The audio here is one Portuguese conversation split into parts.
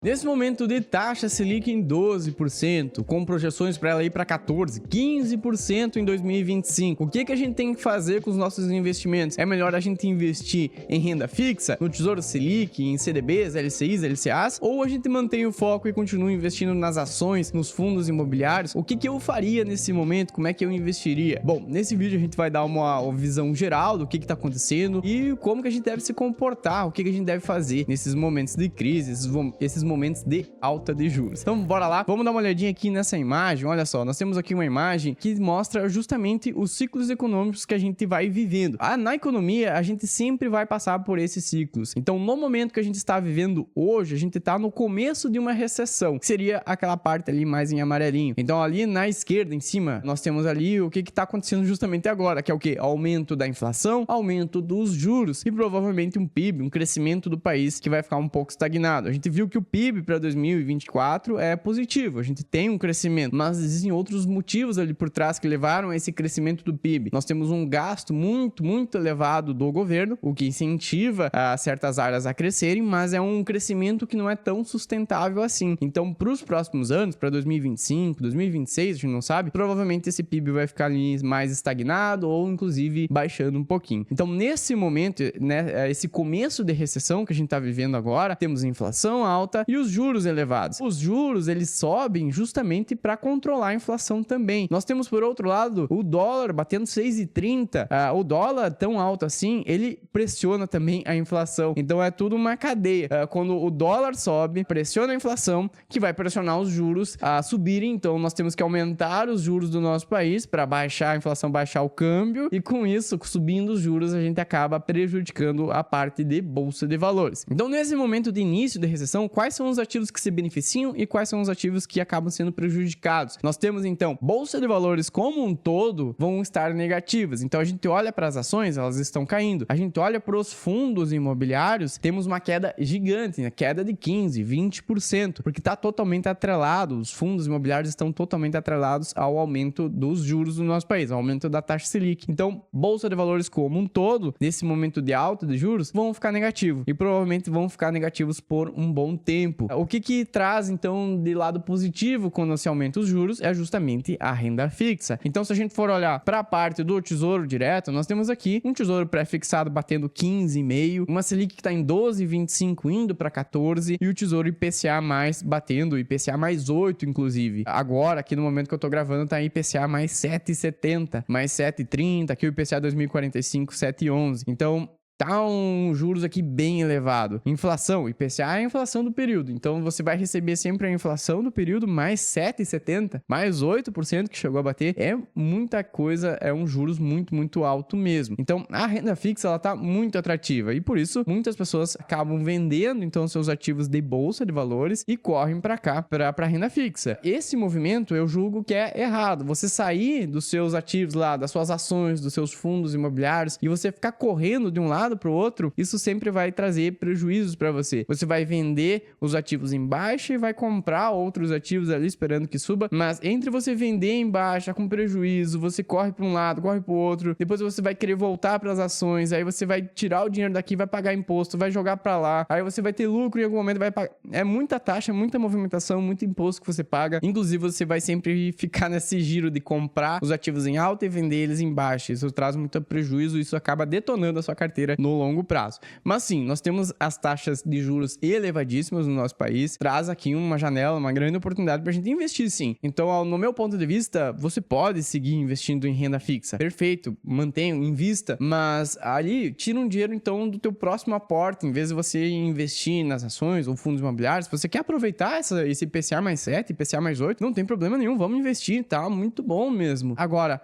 Nesse momento de taxa Selic em 12%, com projeções para ela ir para 14%, 15% em 2025, o que a gente tem que fazer com os nossos investimentos? É melhor a gente investir em renda fixa, no Tesouro Selic, em CDBs, LCIs, LCAs, ou a gente mantém o foco e continua investindo nas ações, nos fundos imobiliários? O que eu faria nesse momento? Como é que eu investiria? Bom, nesse vídeo a gente vai dar uma visão geral do que está acontecendo e como que a gente deve se comportar, o que a gente deve fazer nesses momentos de crise, esses momentos de alta de juros. Então bora lá, vamos dar uma olhadinha aqui nessa imagem. Olha só, nós temos aqui uma imagem que mostra justamente os ciclos econômicos que a gente vai vivendo. Na economia, a gente sempre vai passar por esses ciclos. Então, no momento que a gente está vivendo hoje, a gente está no começo de uma recessão, que seria aquela parte ali mais em amarelinho. Então, ali na esquerda, em cima, nós temos ali o que está acontecendo justamente agora, que é o quê? Aumento da inflação, aumento dos juros e provavelmente um PIB, um crescimento do país que vai ficar um pouco estagnado. A gente viu que o PIB para 2024 é positivo, a gente tem um crescimento, mas existem outros motivos ali por trás que levaram a esse crescimento do PIB. Nós temos um gasto muito elevado do governo, o que incentiva certas áreas a crescerem, mas é um crescimento que não é tão sustentável assim. Então, para os próximos anos, para 2025, 2026, a gente não sabe, provavelmente esse PIB vai ficar ali mais estagnado ou inclusive baixando um pouquinho. Então, nesse momento, né, esse começo de recessão que a gente está vivendo agora, temos inflação alta e os juros elevados. Os juros, eles sobem justamente para controlar a inflação também. Nós temos, por outro lado, o dólar batendo 6,30. O dólar tão alto assim, ele pressiona também a inflação. Então, é tudo uma cadeia. Quando o dólar sobe, pressiona a inflação, que vai pressionar os juros a subirem. Então, nós temos que aumentar os juros do nosso país para baixar a inflação, baixar o câmbio. E com isso, subindo os juros, a gente acaba prejudicando a parte de bolsa de valores. Então, nesse momento de início de recessão, quais são os ativos que se beneficiam e quais são os ativos que acabam sendo prejudicados? Nós temos, então, bolsa de valores como um todo vão estar negativas. Então, a gente olha para as ações, elas estão caindo. A gente olha para os fundos imobiliários, temos uma queda gigante, né? Queda de 15%, 20%, porque está totalmente atrelado, os fundos imobiliários estão totalmente atrelados ao aumento dos juros do nosso país, ao aumento da taxa Selic. Então, bolsa de valores como um todo, nesse momento de alta de juros, vão ficar negativos e provavelmente vão ficar negativos por um bom tempo. O que traz, então, de lado positivo quando se aumenta os juros é justamente a renda fixa. Então, se a gente for olhar para a parte do Tesouro Direto, nós temos aqui um Tesouro pré-fixado batendo 15,5%, uma Selic que está em 12,25% indo para 14% e o Tesouro IPCA mais batendo, IPCA mais 8%, inclusive. Agora, aqui no momento que eu estou gravando, está IPCA mais 7,70%, mais 7,30%, aqui o IPCA 2045, 7,11%. Então, tá um juros aqui bem elevado. Inflação, IPCA é a inflação do período. Então, você vai receber sempre a inflação do período mais 7,70%, mais 8% que chegou a bater. É muita coisa, é um juros muito alto mesmo. Então, a renda fixa, ela tá muito atrativa. E por isso, muitas pessoas acabam vendendo, então, seus ativos de bolsa de valores e correm para cá, para renda fixa. Esse movimento, eu julgo que é errado. Você sair dos seus ativos lá, das suas ações, dos seus fundos imobiliários e você ficar correndo de um lado para o outro, isso sempre vai trazer prejuízos para você. Você vai vender os ativos em baixa e vai comprar outros ativos ali esperando que suba, mas entre você vender em baixa com prejuízo, você corre para um lado, corre para o outro, depois você vai querer voltar para as ações, aí você vai tirar o dinheiro daqui, vai pagar imposto, vai jogar para lá, aí você vai ter lucro em algum momento, vai pagar. É muita taxa, muita movimentação, muito imposto que você paga. Inclusive, você vai sempre ficar nesse giro de comprar os ativos em alta e vender eles em baixa. Isso traz muito prejuízo, isso acaba detonando a sua carteira no longo prazo. Mas sim, nós temos as taxas de juros elevadíssimas no nosso país, traz aqui uma janela, uma grande oportunidade para a gente investir sim. Então, no meu ponto de vista, você pode seguir investindo em renda fixa. Perfeito, mantenha, invista, mas ali tira um dinheiro então do teu próximo aporte, em vez de você investir nas ações ou fundos imobiliários. Se você quer aproveitar esse IPCA mais 7, IPCA mais 8, não tem problema nenhum, vamos investir, tá muito bom mesmo. Agora,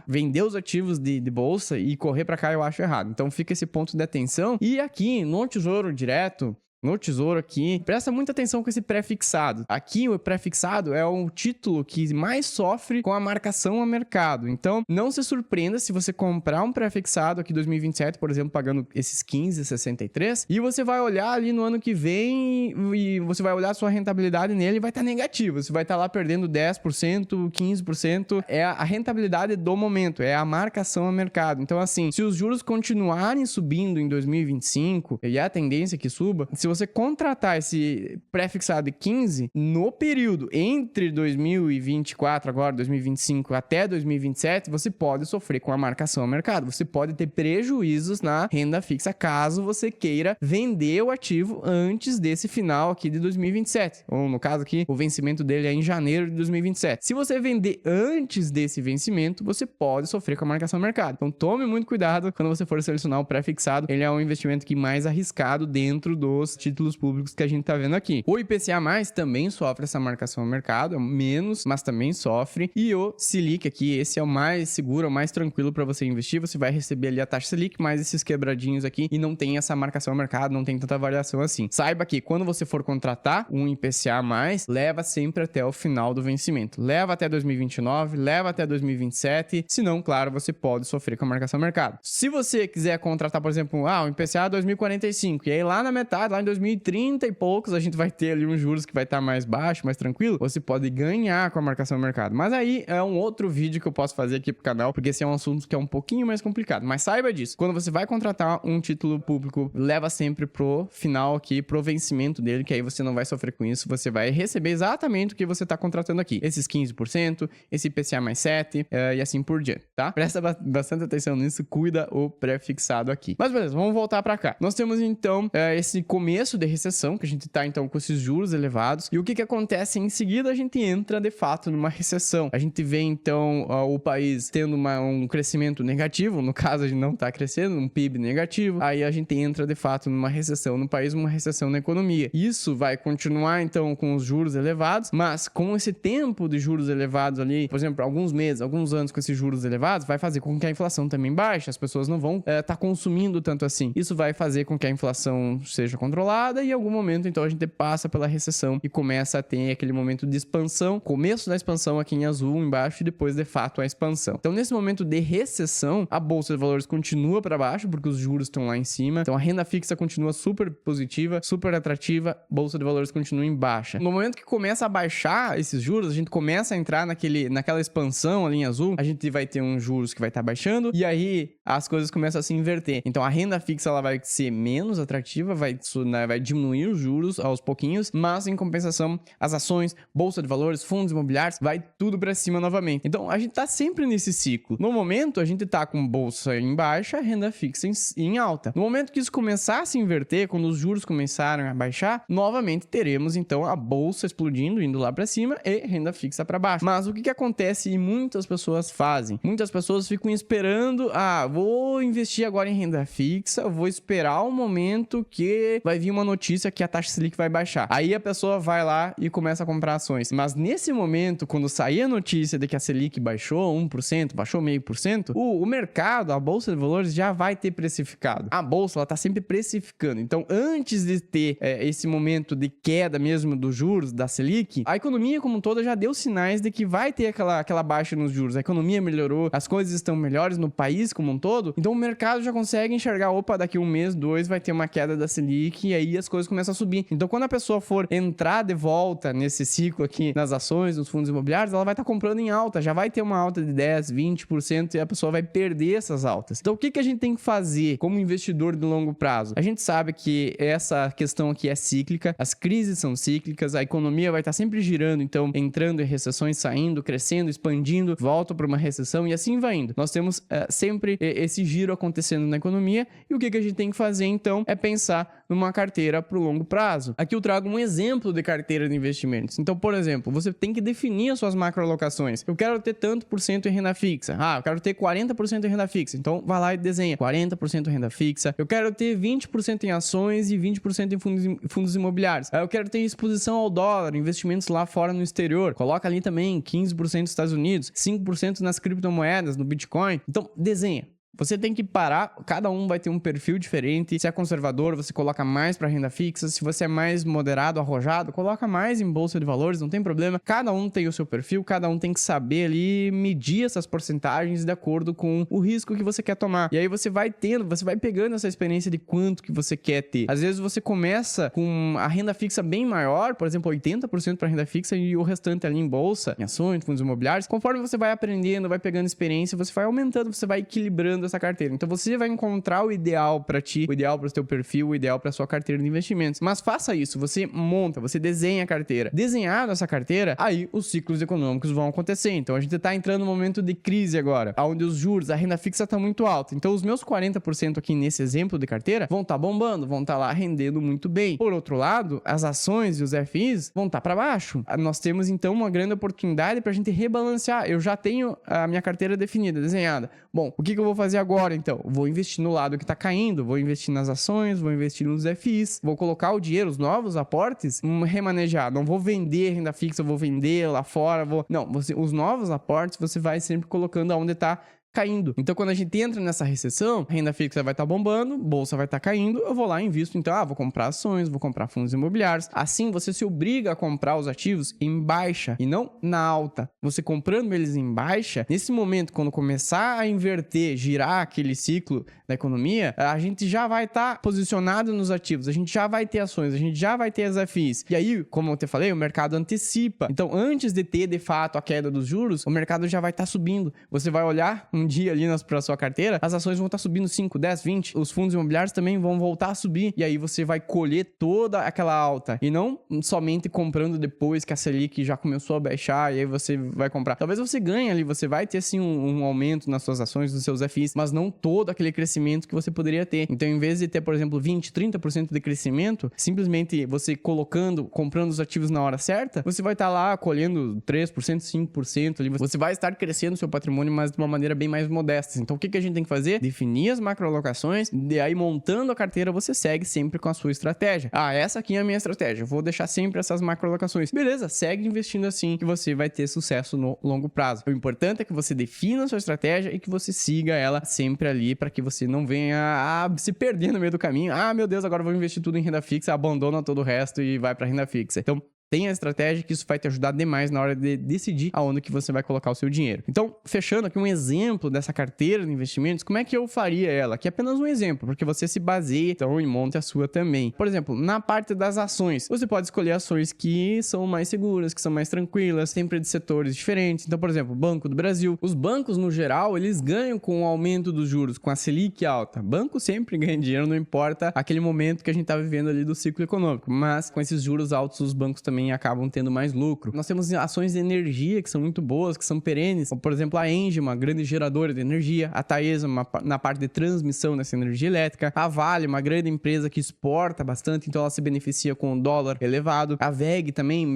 vender os ativos de bolsa e correr para cá eu acho errado. Então fica esse ponto de atenção. E aqui no Tesouro Direto, no Tesouro aqui, presta muita atenção com esse pré-fixado. Aqui o pré-fixado é o título que mais sofre com a marcação a mercado. Então, não se surpreenda se você comprar um pré-fixado aqui em 2027, por exemplo, pagando esses 15,63, e você vai olhar ali no ano que vem e você vai olhar a sua rentabilidade nele e vai estar negativa. Você vai estar lá perdendo 10%, 15%. É a rentabilidade do momento, é a marcação a mercado. Então, assim, se os juros continuarem subindo em 2025, e a tendência é que suba, se você contratar esse pré-fixado de 15 no período entre 2024, agora 2025 até 2027, você pode sofrer com a marcação ao mercado. Você pode ter prejuízos na renda fixa caso você queira vender o ativo antes desse final aqui de 2027. Ou no caso aqui, o vencimento dele é em janeiro de 2027. Se você vender antes desse vencimento, você pode sofrer com a marcação ao mercado. Então tome muito cuidado quando você for selecionar o pré-fixado. Ele é um investimento que mais arriscado dentro dos títulos públicos que a gente tá vendo aqui. O IPCA+, também sofre essa marcação ao mercado, é menos, mas também sofre. E o Selic aqui, esse é o mais seguro, é o mais tranquilo para você investir. Você vai receber ali a taxa Selic, mais esses quebradinhos aqui, e não tem essa marcação ao mercado, não tem tanta variação assim. Saiba que quando você for contratar um IPCA+, leva sempre até o final do vencimento. Leva até 2029, leva até 2027, senão, claro, você pode sofrer com a marcação ao mercado. Se você quiser contratar, por exemplo, um IPCA 2045, e aí lá na metade, lá em 2030 e poucos, a gente vai ter ali uns juros que vai estar mais baixo, mais tranquilo, você pode ganhar com a marcação ao mercado. Mas aí é um outro vídeo que eu posso fazer aqui pro canal, porque esse é um assunto que é um pouquinho mais complicado. Mas saiba disso, quando você vai contratar um título público, leva sempre pro final aqui, pro vencimento dele, que aí você não vai sofrer com isso, você vai receber exatamente o que você tá contratando aqui. Esses 15%, esse IPCA mais 7, e assim por diante, tá? Presta bastante atenção nisso, cuida o pré-fixado aqui. Mas beleza, vamos voltar pra cá. Nós temos então esse começo de recessão, que a gente tá então com esses juros elevados, e o que acontece em seguida? A gente entra de fato numa recessão. A gente vê então o país tendo um crescimento negativo, no caso a gente não tá crescendo, um PIB negativo, aí a gente entra de fato numa recessão no país, uma recessão na economia. Isso vai continuar então com os juros elevados, mas com esse tempo de juros elevados ali, por exemplo, alguns meses, alguns anos com esses juros elevados, vai fazer com que a inflação também baixe, as pessoas não vão tá consumindo tanto assim. Isso vai fazer com que a inflação seja controlada e em algum momento então a gente passa pela recessão e começa a ter aquele momento de expansão, começo da expansão aqui em azul embaixo e depois de fato a expansão. Então nesse momento de recessão, a bolsa de valores continua para baixo porque os juros estão lá em cima, então a renda fixa continua super positiva, super atrativa, bolsa de valores continua em baixa. No momento que começa a baixar esses juros, a gente começa a entrar naquela expansão ali em azul, a gente vai ter uns juros que vai estar baixando e aí as coisas começam a se inverter. Então a renda fixa ela vai ser menos atrativa, vai diminuir os juros aos pouquinhos, mas em compensação as ações, bolsa de valores, fundos imobiliários, vai tudo para cima novamente. Então a gente tá sempre nesse ciclo. No momento a gente tá com bolsa em baixa, renda fixa em alta. No momento que isso começar a se inverter, quando os juros começarem a baixar, novamente teremos então a bolsa explodindo, indo lá para cima e renda fixa para baixo. Mas o que acontece e muitas pessoas fazem? Muitas pessoas ficam esperando, vou investir agora em renda fixa, vou esperar o momento que vai vir uma notícia que a taxa Selic vai baixar. Aí a pessoa vai lá e começa a comprar ações. Mas nesse momento, quando sair a notícia de que a Selic baixou 1%, baixou 0,5%, o mercado, a bolsa de valores já vai ter precificado. A bolsa, ela tá sempre precificando. Então, antes de ter esse momento de queda mesmo dos juros, da Selic, a economia como um todo já deu sinais de que vai ter aquela baixa nos juros. A economia melhorou, as coisas estão melhores no país como um todo. Então, o mercado já consegue enxergar, daqui um mês, 2, vai ter uma queda da Selic e aí as coisas começam a subir. Então, quando a pessoa for entrar de volta nesse ciclo aqui nas ações, nos fundos imobiliários, ela vai estar comprando em alta, já vai ter uma alta de 10, 20% e a pessoa vai perder essas altas. Então, o que a gente tem que fazer como investidor de longo prazo? A gente sabe que essa questão aqui é cíclica, as crises são cíclicas, a economia vai estar sempre girando, então, entrando em recessões, saindo, crescendo, expandindo, volta para uma recessão e assim vai indo. Nós temos sempre esse giro acontecendo na economia e o que a gente tem que fazer, então, é pensar numa carteira para o longo prazo. Aqui eu trago um exemplo de carteira de investimentos. Então, por exemplo, você tem que definir as suas macroalocações. Eu quero ter tanto por cento em renda fixa. Eu quero ter 40% em renda fixa. Então, vai lá e desenha 40% em renda fixa. Eu quero ter 20% em ações e 20% em fundos imobiliários. Eu quero ter exposição ao dólar, investimentos lá fora no exterior. Coloca ali também 15% nos Estados Unidos, 5% nas criptomoedas, no Bitcoin. Então, desenha. Você tem que parar, cada um vai ter um perfil diferente. Se é conservador, você coloca mais para renda fixa. Se você é mais moderado, arrojado, coloca mais em bolsa de valores, não tem problema. Cada um tem o seu perfil, cada um tem que saber ali medir essas porcentagens de acordo com o risco que você quer tomar. E aí você vai pegando essa experiência de quanto que você quer ter. Às vezes você começa com a renda fixa bem maior, por exemplo, 80% para renda fixa e o restante ali em bolsa, em ações, fundos imobiliários. Conforme você vai aprendendo, vai pegando experiência, você vai aumentando, você vai equilibrando montando essa carteira. Então você vai encontrar o ideal para ti, o ideal para o teu perfil, o ideal para sua carteira de investimentos. Mas faça isso, você monta, você desenha a carteira. Desenhado essa carteira, aí os ciclos econômicos vão acontecer. Então a gente tá entrando num momento de crise agora, onde os juros, a renda fixa tá muito alta. Então os meus 40% aqui nesse exemplo de carteira vão estar bombando, vão estar lá rendendo muito bem. Por outro lado, as ações e os FIs vão estar para baixo. Nós temos então uma grande oportunidade para a gente rebalancear. Eu já tenho a minha carteira definida, desenhada. Bom, o que eu vou fazer agora então? Vou investir no lado que tá caindo, vou investir nas ações, vou investir nos FIs, vou colocar o dinheiro, os novos aportes, remanejar. Não vou vender renda fixa, vou vender lá fora, Não, os novos aportes você vai sempre colocando aonde tá caindo. Então, quando a gente entra nessa recessão, a renda fixa vai estar bombando, bolsa vai estar caindo, eu vou lá e invisto. Então, vou comprar ações, vou comprar fundos imobiliários. Assim, você se obriga a comprar os ativos em baixa e não na alta. Você comprando eles em baixa, nesse momento, quando começar a inverter, girar aquele ciclo da economia, a gente já vai estar posicionado nos ativos, a gente já vai ter ações, a gente já vai ter as FIs. E aí, como eu te falei, o mercado antecipa. Então, antes de ter, de fato, a queda dos juros, o mercado já vai estar subindo. Você vai olhar um dia ali para sua carteira, as ações vão estar subindo 5, 10, 20, os fundos imobiliários também vão voltar a subir, e aí você vai colher toda aquela alta, e não somente comprando depois que a Selic já começou a baixar, e aí você vai comprar. Talvez você ganhe ali, você vai ter sim um aumento nas suas ações, nos seus FIs, mas não todo aquele crescimento que você poderia ter. Então, em vez de ter, por exemplo, 20, 30% de crescimento, simplesmente você comprando os ativos na hora certa, você vai estar lá colhendo 3%, 5% ali, você vai estar crescendo o seu patrimônio, mas de uma maneira bem mais modestas. Então, o que a gente tem que fazer? Definir as macroalocações, e aí montando a carteira, você segue sempre com a sua estratégia. Essa aqui é a minha estratégia, eu vou deixar sempre essas macroalocações. Beleza, segue investindo assim que você vai ter sucesso no longo prazo. O importante é que você defina a sua estratégia e que você siga ela sempre ali para que você não venha a se perder no meio do caminho. Meu Deus, agora eu vou investir tudo em renda fixa, abandona todo o resto e vai para renda fixa. Então, tenha a estratégia que isso vai te ajudar demais na hora de decidir aonde que você vai colocar o seu dinheiro. Então, fechando aqui um exemplo dessa carteira de investimentos, como é que eu faria ela? Aqui é apenas um exemplo, porque você se baseia então e monta a sua também. Por exemplo, na parte das ações, você pode escolher ações que são mais seguras, que são mais tranquilas, sempre de setores diferentes. Então, por exemplo, Banco do Brasil. Os bancos, no geral, eles ganham com o aumento dos juros, com a Selic alta. Banco sempre ganha dinheiro, não importa aquele momento que a gente está vivendo ali do ciclo econômico. Mas com esses juros altos, os bancos também acabam tendo mais lucro. Nós temos ações de energia que são muito boas, que são perenes, como por exemplo a Engie, uma grande geradora de energia, a Taesa, na parte de transmissão dessa energia elétrica, a Vale, uma grande empresa que exporta bastante, então ela se beneficia com o dólar elevado, a WEG também,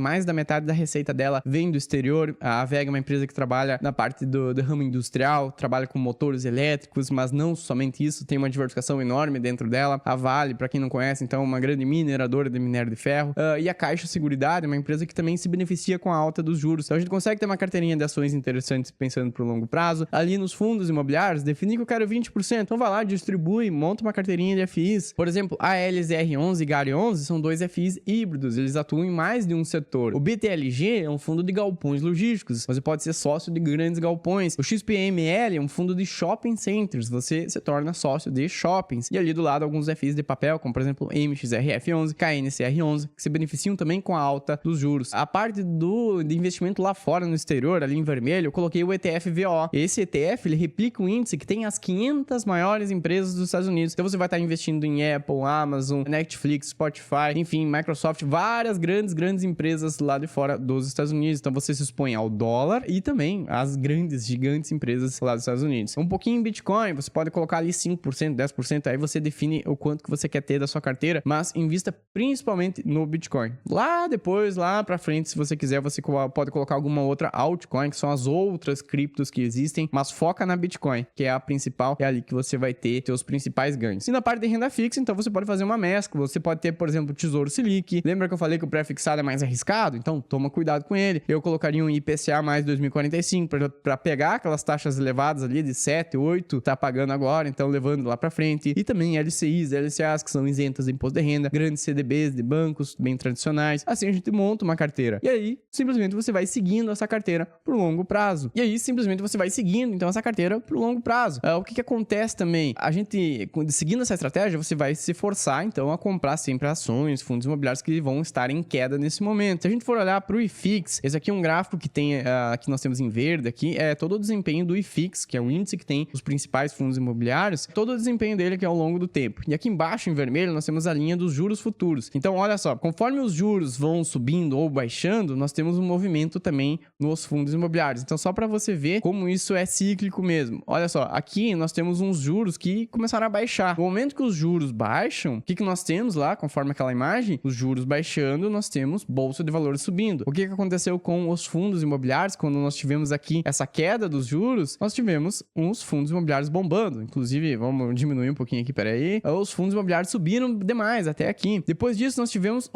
mais da metade da receita dela vem do exterior. A WEG é uma empresa que trabalha na parte do ramo industrial, trabalha com motores elétricos, mas não somente isso, tem uma diversificação enorme dentro dela. A Vale, para quem não conhece, então, uma grande mineradora de minério de ferro, e a Caixa Seguridade, uma empresa que também se beneficia com a alta dos juros. Então a gente consegue ter uma carteirinha de ações interessantes pensando para o longo prazo. Ali nos fundos imobiliários, definir que eu quero 20%. Então vai lá, distribui, monta uma carteirinha de FIs. Por exemplo, a LZR11 e GARI11 são dois FIs híbridos, eles atuam em mais de um setor. O BTLG é um fundo de galpões logísticos, você pode ser sócio de grandes galpões. O XPML é um fundo de shopping centers, você se torna sócio de shoppings. E ali do lado alguns FIs de papel, como por exemplo MXRF11, KNCR11, que se beneficiam também com a alta dos juros. A parte de investimento lá fora, no exterior, ali em vermelho, eu coloquei o ETF VO. Esse ETF, ele replica um índice que tem as 500 maiores empresas dos Estados Unidos. Então você vai estar investindo em Apple, Amazon, Netflix, Spotify, enfim, Microsoft, várias grandes empresas lá de fora dos Estados Unidos. Então você se expõe ao dólar e também às gigantes empresas lá dos Estados Unidos. Um pouquinho em Bitcoin, você pode colocar ali 5%, 10%, aí você define o quanto que você quer ter da sua carteira, mas invista principalmente no Bitcoin. Lá depois, lá pra frente, se você quiser, você pode colocar alguma outra altcoin, que são as outras criptos que existem, mas foca na Bitcoin, que é a principal, é ali que você vai ter seus principais ganhos. E na parte de renda fixa, então você pode fazer uma mescla, você pode ter, por exemplo, Tesouro Selic. Lembra que eu falei que o pré-fixado é mais arriscado? Então toma cuidado com ele. Eu colocaria um IPCA mais 2045 para pegar aquelas taxas elevadas ali de 7, 8, tá pagando agora, então levando lá pra frente. E também LCIs, LCAs, que são isentas de imposto de renda, grandes CDBs de bancos bem tradicionais. mais. Assim a gente monta uma carteira. E aí, simplesmente você vai seguindo essa carteira pro longo prazo. E aí, simplesmente você vai seguindo, então, essa carteira pro longo prazo. O que acontece também? A gente, seguindo essa estratégia, você vai se forçar, então, a comprar sempre ações, fundos imobiliários que vão estar em queda nesse momento. Se a gente for olhar pro IFIX, esse aqui é um gráfico que tem, que nós temos em verde aqui, é todo o desempenho do IFIX, que é um índice que tem os principais fundos imobiliários, todo o desempenho dele que é ao longo do tempo. E aqui embaixo, em vermelho, nós temos a linha dos juros futuros. Então, olha só, conforme os juros vão subindo ou baixando, nós temos um movimento também nos fundos imobiliários. Então, só para você ver como isso é cíclico mesmo. Olha só, aqui nós temos uns juros que começaram a baixar. No momento que os juros baixam, o que nós temos lá, conforme aquela imagem? Os juros baixando, nós temos bolsa de valores subindo. O que aconteceu com os fundos imobiliários? Quando nós tivemos aqui essa queda dos juros, nós tivemos uns fundos imobiliários bombando. Inclusive, vamos diminuir um pouquinho aqui, peraí. Os fundos imobiliários subiram demais até aqui. Depois disso, nós tivemos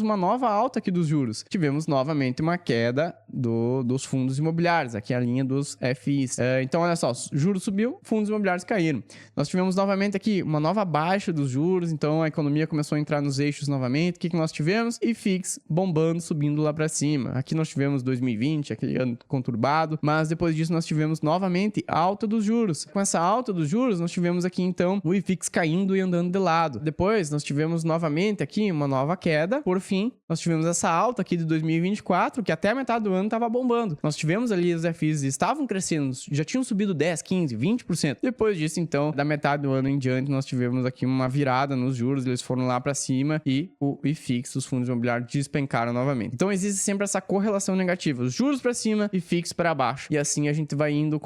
uma nova alta aqui dos juros. Tivemos novamente uma queda dos fundos imobiliários, aqui a linha dos FIs. Então, olha só, juros subiu, fundos imobiliários caíram. Nós tivemos novamente aqui uma nova baixa dos juros, então a economia começou a entrar nos eixos novamente. O que nós tivemos? IFIX bombando, subindo lá para cima. Aqui nós tivemos 2020, aquele ano conturbado, mas depois disso nós tivemos novamente alta dos juros. Com essa alta dos juros, nós tivemos aqui então o IFIX caindo e andando de lado. Depois nós tivemos novamente aqui uma nova queda. Por fim, nós tivemos essa alta aqui de 2024, que até a metade do ano estava bombando. Nós tivemos ali os FIs estavam crescendo, já tinham subido 10, 15, 20%. Depois disso, então, da metade do ano em diante, nós tivemos aqui uma virada nos juros, eles foram lá para cima e o IFIX, os fundos imobiliários, despencaram novamente. Então, existe sempre essa correlação negativa, os juros para cima e IFIX para baixo. E assim a gente vai indo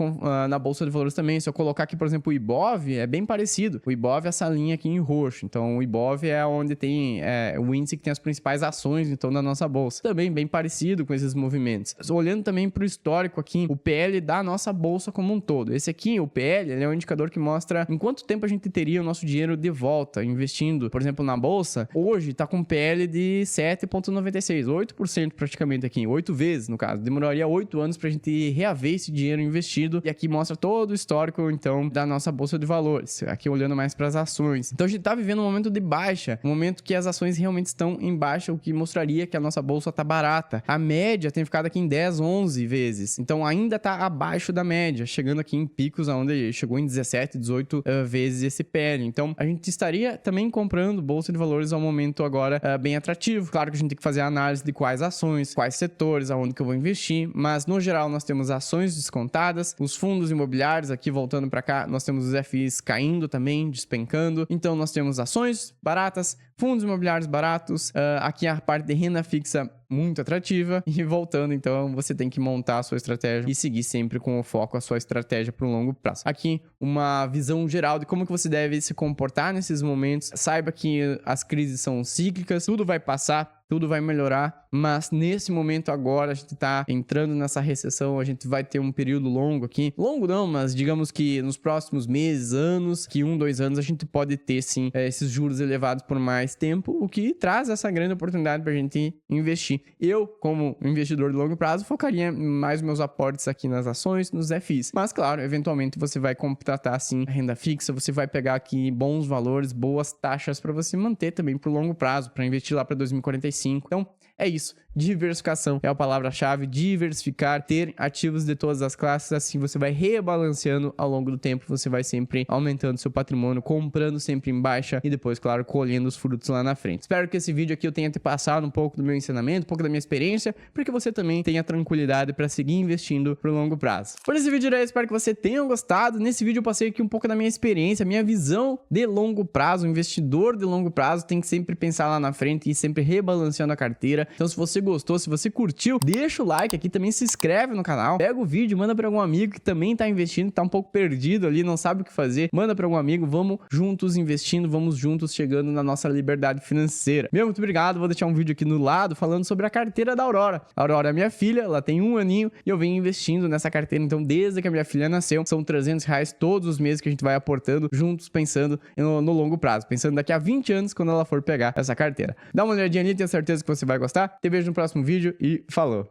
na Bolsa de Valores também. Se eu colocar aqui, por exemplo, o IBOV, é bem parecido. O IBOV é essa linha aqui em roxo. Então, o IBOV é onde tem o índice que tem as principais ações, então, da nossa bolsa. Também bem parecido com esses movimentos. Olhando também para o histórico aqui, o PL da nossa bolsa como um todo. Esse aqui, o PL, ele é um indicador que mostra em quanto tempo a gente teria o nosso dinheiro de volta investindo, por exemplo, na bolsa. Hoje está com PL de 7,96, 8% praticamente aqui, 8 vezes no caso. Demoraria 8 anos para a gente reaver esse dinheiro investido. E aqui mostra todo o histórico, então, da nossa bolsa de valores. Aqui olhando mais para as ações. Então, a gente está vivendo um momento de baixa, um momento que as ações realmente estão em baixa, o que mostraria que a nossa bolsa está barata. A média tem ficado aqui em 10, 11 vezes. Então, ainda está abaixo da média, chegando aqui em picos onde chegou em 17, 18 vezes esse PL. Então, a gente estaria também comprando bolsa de valores ao momento agora bem atrativo. Claro que a gente tem que fazer a análise de quais ações, quais setores, aonde que eu vou investir, mas no geral nós temos ações descontadas, os fundos imobiliários aqui voltando para cá, nós temos os FIs caindo também, despencando. Então, nós temos ações baratas, fundos imobiliários baratos, aqui a parte de renda fixa muito atrativa. E voltando, então, você tem que montar a sua estratégia e seguir sempre com o foco a sua estratégia para o longo prazo. Aqui, uma visão geral de como que você deve se comportar nesses momentos. Saiba que as crises são cíclicas, tudo vai passar, tudo vai melhorar, mas nesse momento agora a gente tá entrando nessa recessão, a gente vai ter um período longo aqui. Longo não, mas digamos que nos próximos meses, anos, que 1, 2 anos, a gente pode ter sim esses juros elevados por mais tempo, o que traz essa grande oportunidade pra gente investir. Eu, como investidor de longo prazo, focaria mais meus aportes aqui nas ações, nos FIs. Mas claro, eventualmente você vai contratar sim a renda fixa, você vai pegar aqui bons valores, boas taxas para você manter também pro longo prazo, para investir lá para 2045. Então, é isso. Diversificação é a palavra-chave. Diversificar, ter ativos de todas as classes. Assim você vai rebalanceando ao longo do tempo. Você vai sempre aumentando seu patrimônio, comprando sempre em baixa e depois, claro, colhendo os frutos lá na frente. Espero que esse vídeo aqui eu tenha te passado um pouco do meu ensinamento, um pouco da minha experiência, para que você também tenha tranquilidade para seguir investindo pro longo prazo. Por esse vídeo aí, espero que você tenha gostado. Nesse vídeo eu passei aqui um pouco da minha experiência, minha visão de longo prazo. O investidor de longo prazo tem que sempre pensar lá na frente e sempre rebalanceando a carteira. Então, se você gostou, se você curtiu, deixa o like aqui, também se inscreve no canal, pega o vídeo, manda para algum amigo que também tá investindo, tá um pouco perdido ali, não sabe o que fazer, manda para algum amigo, vamos juntos investindo, vamos juntos chegando na nossa liberdade financeira. Meu, muito obrigado, vou deixar um vídeo aqui no lado falando sobre a carteira da Aurora. A Aurora é minha filha, ela tem 1 aninho e eu venho investindo nessa carteira, então desde que a minha filha nasceu, são R$300 todos os meses que a gente vai aportando juntos, pensando no longo prazo, pensando daqui a 20 anos quando ela for pegar essa carteira. Dá uma olhadinha ali, tenho certeza que você vai gostar. Te vejo no próximo vídeo e falou!